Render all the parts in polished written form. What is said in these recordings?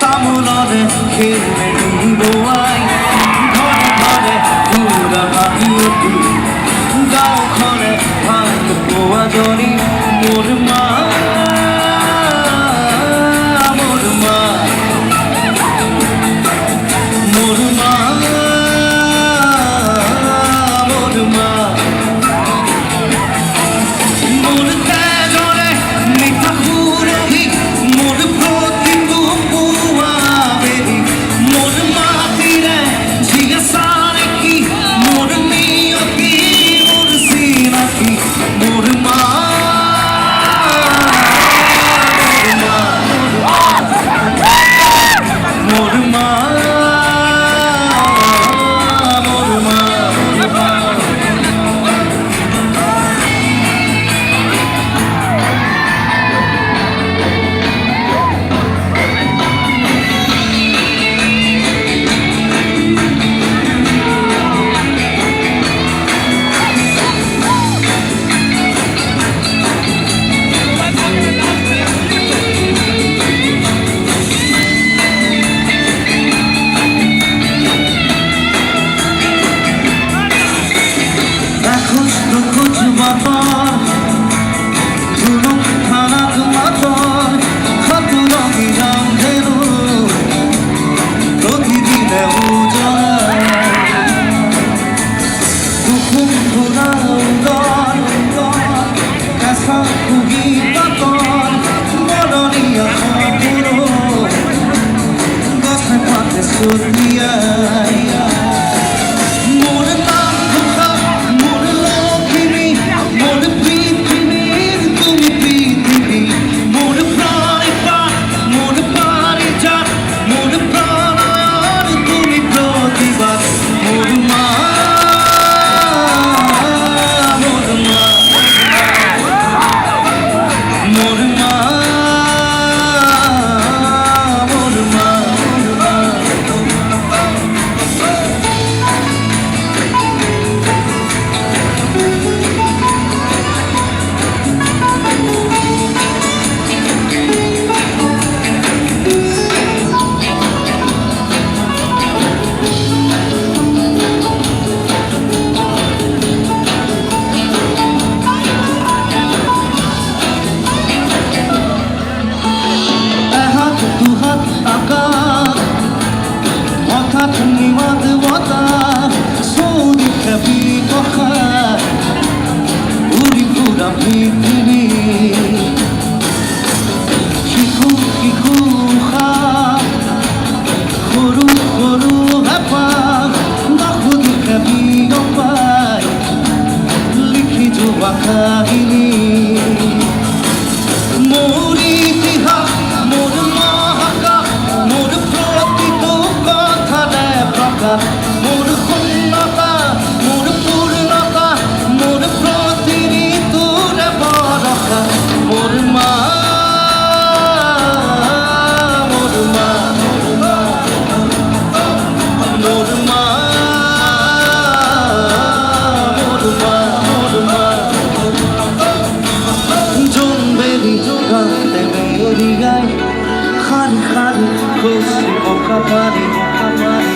তামুলরে খেলে নিব আই ঘরে ঘরে ঘুরা ভাবিয়তি গাঁওখনে ভাই পোৱা জনী মোৰ মা মোৰ মা মোৰ মা মোৰ মা মোৰ তেজৰে মিঠা সুৰহি মোৰ প্ৰতিটো পোৱা বেলি মোৰ মাটিৰে জিয়া চানেকি মোৰ নিয়তি মোৰ চিনাকি মোৰ মা মোৰ মা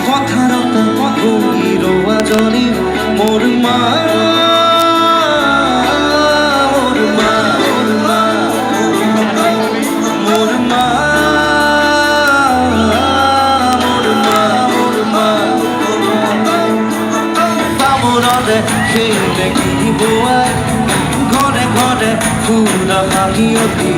কথারতে গভীরোয়া জনি মোর মা মোর মা মোর মা মোর মা মোর মা তামুলরে খেলে কি বোৱাই ঘৰে ঘৰে ঘুৰা ভাগিয়তি